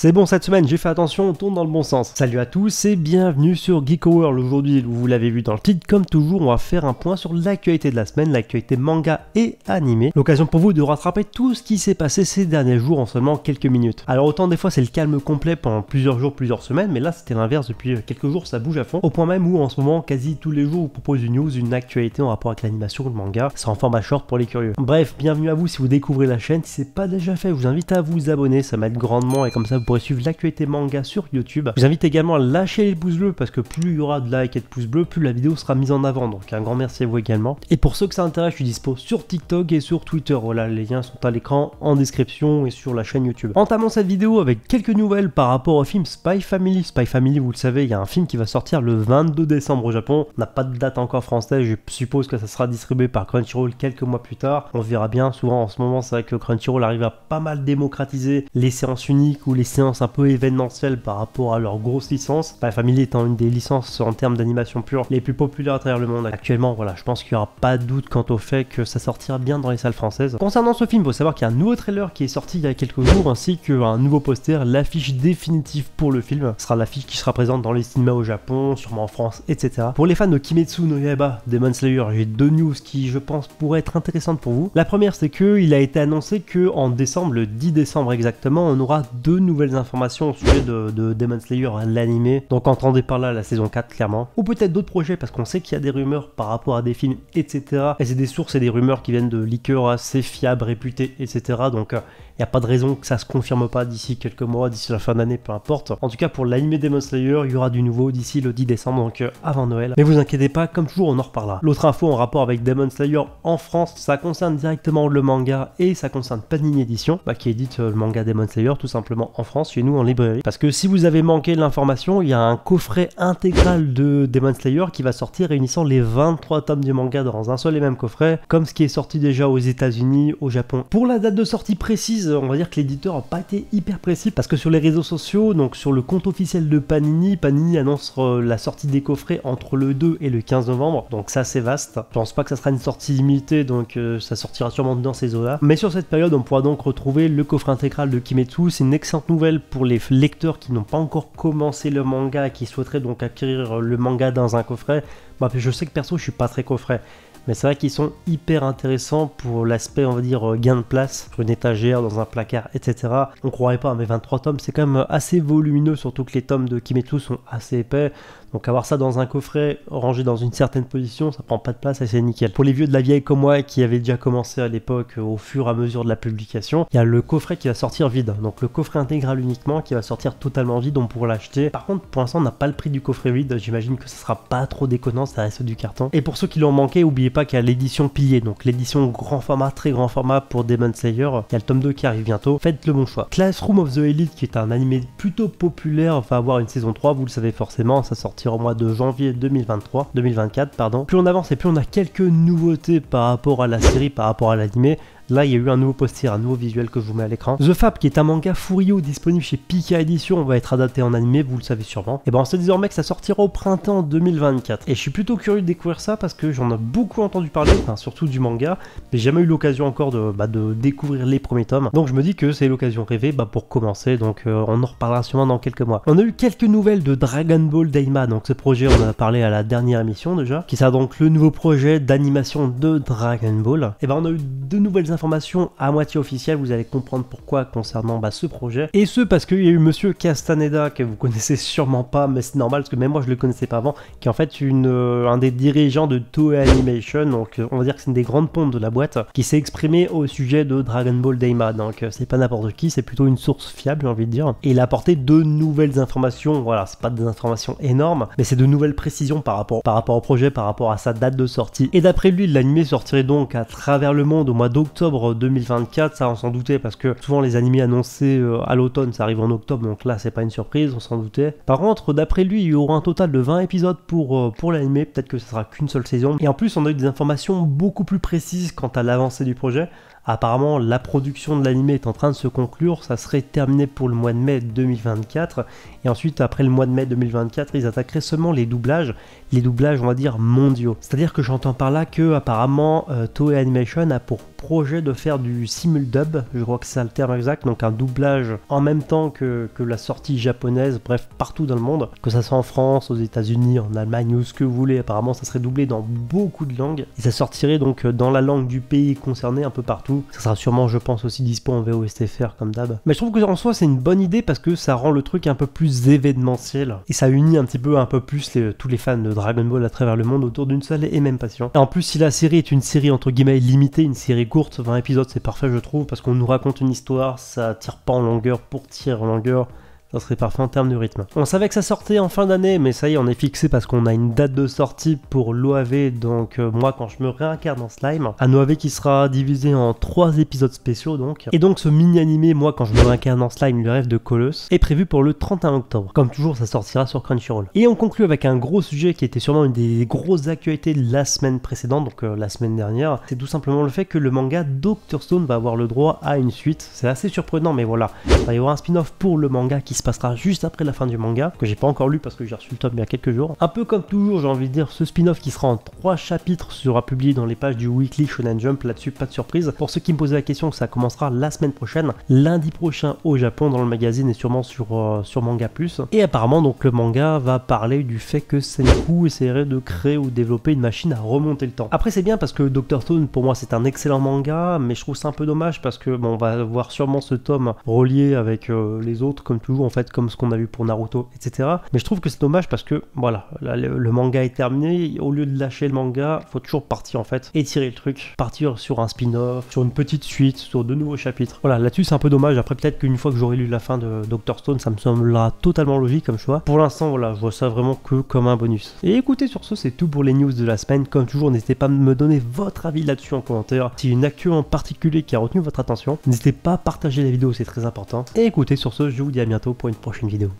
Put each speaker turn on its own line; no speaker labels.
C'est bon, cette semaine j'ai fait attention, on tourne dans le bon sens. Salut à tous et bienvenue sur Geeko World. Aujourd'hui, vous l'avez vu dans le titre, comme toujours, on va faire un point sur l'actualité de la semaine, l'actualité manga et animé. L'occasion pour vous de rattraper tout ce qui s'est passé ces derniers jours en seulement quelques minutes. Alors autant des fois c'est le calme complet pendant plusieurs jours, plusieurs semaines, mais là c'était l'inverse, depuis quelques jours ça bouge à fond. Au point même où en ce moment, quasi tous les jours, on vous propose une news, une actualité en rapport avec l'animation, le manga. C'est en format short pour les curieux. Bref, bienvenue à vous si vous découvrez la chaîne. Si c'est pas déjà fait, je vous invite à vous abonner, ça m'aide grandement et comme ça vous pourrez suivre l'actualité manga sur YouTube. Je vous invite également à lâcher les pouces bleus parce que plus il y aura de likes et de pouces bleus, plus la vidéo sera mise en avant. Donc un grand merci à vous également. Et pour ceux que ça intéresse, je suis dispo sur TikTok et sur Twitter. Voilà, les liens sont à l'écran, en description et sur la chaîne YouTube. Entamons cette vidéo avec quelques nouvelles par rapport au film Spy Family. Spy Family, vous le savez, il y a un film qui va sortir le 22 décembre au Japon. On n'a pas de date encore française, je suppose que ça sera distribué par Crunchyroll quelques mois plus tard. On verra bien, souvent en ce moment c'est vrai que Crunchyroll arrive à pas mal démocratiser les séances uniques ou les séances un peu événementielles par rapport à leur grosse licence. Spy Family étant une des licences en termes d'animation pure les plus populaires à travers le monde actuellement. Voilà, je pense qu'il n'y aura pas de doute quant au fait que ça sortira bien dans les salles françaises. Concernant ce film, il faut savoir qu'il y a un nouveau trailer qui est sorti il y a quelques jours ainsi qu'un nouveau poster, l'affiche définitive pour le film. Ce sera l'affiche qui sera présente dans les cinémas au Japon, sûrement en France, etc. Pour les fans de Kimetsu no Yaiba, Demon Slayer, j'ai deux news qui je pense pourraient être intéressantes pour vous. La première, c'est qu'il a été annoncé que en décembre, le 10 décembre exactement, on aura deux nouvelles informations au sujet de Demon Slayer, l'animé. Donc entendez par là la saison 4 clairement. Ou peut-être d'autres projets parce qu'on sait qu'il y a des rumeurs par rapport à des films, etc. Et c'est des sources et des rumeurs qui viennent de leakers assez fiables, réputés, etc. Donc il n'y a pas de raison que ça se confirme pas d'ici quelques mois, d'ici la fin d'année, peu importe. En tout cas, pour l'animé Demon Slayer, il y aura du nouveau d'ici le 10 décembre, donc avant Noël. Mais vous inquiétez pas, comme toujours, on en reparlera. L'autre info en rapport avec Demon Slayer en France, ça concerne directement le manga et ça concerne Panini Edition, qui édite le manga Demon Slayer tout simplement en France, chez nous en librairie. Parce que si vous avez manqué l'information, il y a un coffret intégral de Demon Slayer qui va sortir réunissant les 23 tomes du manga dans un seul et même coffret, comme ce qui est sorti déjà aux États-Unis, au Japon. Pour la date de sortie précise, on va dire que l'éditeur n'a pas été hyper précis parce que sur les réseaux sociaux, donc sur le compte officiel de Panini, Panini annonce la sortie des coffrets entre le 2 et le 15 novembre, donc ça c'est vaste. Je pense pas que ça sera une sortie limitée, donc ça sortira sûrement dans ces eaux-là. Mais sur cette période, on pourra donc retrouver le coffret intégral de Kimetsu. C'est une excellente nouvelle pour les lecteurs qui n'ont pas encore commencé le manga et qui souhaiteraient donc acquérir le manga dans un coffret. Je sais que perso, je suis pas très coffret. Mais c'est vrai qu'ils sont hyper intéressants pour l'aspect, on va dire, gain de place, sur une étagère, dans un placard, etc. On croirait pas, mais 23 tomes, c'est quand même assez volumineux, surtout que les tomes de Kimetsu sont assez épais. Donc avoir ça dans un coffret, rangé dans une certaine position, ça prend pas de place et c'est nickel. Pour les vieux de la vieille comme moi, qui avaient déjà commencé à l'époque, au fur et à mesure de la publication, il y a le coffret qui va sortir vide. Donc le coffret intégral uniquement, qui va sortir totalement vide, on pourra l'acheter. Par contre, pour l'instant, on n'a pas le prix du coffret vide. J'imagine que ça sera pas trop déconnant, ça reste du carton. Et pour ceux qui l'ont manqué, n'oubliez pas qu'il y a l'édition pilier, donc l'édition grand format, très grand format pour Demon Slayer. Il y a le tome 2 qui arrive bientôt. Faites le bon choix. Classroom of the Elite, qui est un animé plutôt populaire, va avoir une saison 3, vous le savez forcément, ça sortira au mois de janvier 2024, pardon. Plus on avance et plus on a quelques nouveautés par rapport à la série, par rapport à l'animé. Là, il y a eu un nouveau poster, un nouveau visuel que je vous mets à l'écran. The Fab, qui est un manga Furio disponible chez Pika Edition, va être adapté en animé, vous le savez sûrement. Et ben, on sait désormais que ça sortira au printemps 2024. Et je suis plutôt curieux de découvrir ça parce que j'en ai beaucoup entendu parler, enfin, surtout du manga, mais j'ai jamais eu l'occasion encore de découvrir les premiers tomes. Donc je me dis que c'est l'occasion rêvée pour commencer, donc on en reparlera sûrement dans quelques mois. On a eu quelques nouvelles de Dragon Ball Daima, donc ce projet, on en a parlé à la dernière émission déjà, qui sera donc le nouveau projet d'animation de Dragon Ball. Et ben, on a eu de nouvelles informations à moitié officielles, vous allez comprendre pourquoi concernant ce projet. Et ce parce qu'il y a eu monsieur Castaneda, que vous connaissez sûrement pas, mais c'est normal parce que même moi je le connaissais pas avant, qui est en fait un des dirigeants de Toei Animation, donc on va dire que c'est une des grandes pompes de la boîte, qui s'est exprimé au sujet de Dragon Ball Daima. Donc c'est pas n'importe qui, c'est plutôt une source fiable, j'ai envie de dire. Et il a apporté de nouvelles informations, voilà, c'est pas des informations énormes, mais c'est de nouvelles précisions par rapport au projet, par rapport à sa date de sortie. Et d'après lui, l'animé sortirait donc à travers le monde au mois d'octobre 2024, ça on s'en doutait parce que souvent les animés annoncés à l'automne ça arrive en octobre, donc là c'est pas une surprise, on s'en doutait. Par contre, d'après lui, il y aura un total de 20 épisodes pour l'animé, peut-être que ce sera qu'une seule saison. Et en plus, on a eu des informations beaucoup plus précises quant à l'avancée du projet. Apparemment, la production de l'anime est en train de se conclure, ça serait terminé pour le mois de mai 2024, et ensuite, après le mois de mai 2024, ils attaqueraient seulement les doublages, on va dire mondiaux. C'est-à-dire que j'entends par là que, apparemment, Toei Animation a pour projet de faire du simuldub, je crois que c'est ça le terme exact, donc un doublage en même temps que la sortie japonaise, bref, partout dans le monde, que ça soit en France, aux États-Unis, en Allemagne ou ce que vous voulez. Apparemment, ça serait doublé dans beaucoup de langues et ça sortirait donc dans la langue du pays concerné un peu partout. Ça sera sûrement, je pense, aussi dispo en VOSTFR comme d'hab. Mais je trouve que en soi, c'est une bonne idée parce que ça rend le truc un peu plus événementiel et ça unit un peu plus tous les fans de Dragon Ball à travers le monde autour d'une seule et même passion. Et en plus, si la série est une série entre guillemets limitée, une série courte, 20 épisodes, c'est parfait, je trouve, parce qu'on nous raconte une histoire, ça tire pas en longueur pour tirer en longueur. Ça serait parfait en termes de rythme. On savait que ça sortait en fin d'année, mais ça y est, on est fixé parce qu'on a une date de sortie pour l'OAV. Donc moi, quand je me réincarne en slime, un OAV qui sera divisé en 3 épisodes spéciaux donc. Et donc ce mini-animé, moi, quand je me réincarne en slime, le rêve de Colosse, est prévu pour le 31 octobre. Comme toujours, ça sortira sur Crunchyroll. Et on conclut avec un gros sujet qui était sûrement une des grosses actualités de la semaine précédente, donc la semaine dernière. C'est tout simplement le fait que le manga Dr. Stone va avoir le droit à une suite. C'est assez surprenant, mais voilà. Il va y avoir un spin-off pour le manga qui se passera juste après la fin du manga, que j'ai pas encore lu parce que j'ai reçu le tome il y a quelques jours. Un peu comme toujours, j'ai envie de dire, ce spin-off qui sera en 3 chapitres sera publié dans les pages du Weekly Shonen Jump. Là-dessus, pas de surprise. Pour ceux qui me posaient la question, ça commencera la semaine prochaine, lundi prochain au Japon, dans le magazine et sûrement sur Manga Plus. Et apparemment, donc le manga va parler du fait que Senku essaierait de créer ou développer une machine à remonter le temps. Après, c'est bien parce que Dr. Stone, pour moi, c'est un excellent manga, mais je trouve ça un peu dommage parce que bon, on va voir sûrement ce tome relié avec les autres, comme toujours, en fait, comme ce qu'on a vu pour Naruto, etc. Mais je trouve que c'est dommage parce que voilà, là, le manga est terminé. Au lieu de lâcher le manga, faut toujours partir en fait, étirer le truc, partir sur un spin-off, sur une petite suite, sur de nouveaux chapitres. Voilà, là-dessus c'est un peu dommage. Après, peut-être qu'une fois que j'aurai lu la fin de Dr. Stone, ça me semblera totalement logique comme choix. Pour l'instant, voilà, je vois ça vraiment que comme un bonus. Et écoutez, sur ce, c'est tout pour les news de la semaine. Comme toujours, n'hésitez pas à me donner votre avis là-dessus en commentaire. Si une actu en particulier qui a retenu votre attention, n'hésitez pas à partager la vidéo, c'est très important. Et écoutez, sur ce, je vous dis à bientôt pour une prochaine vidéo.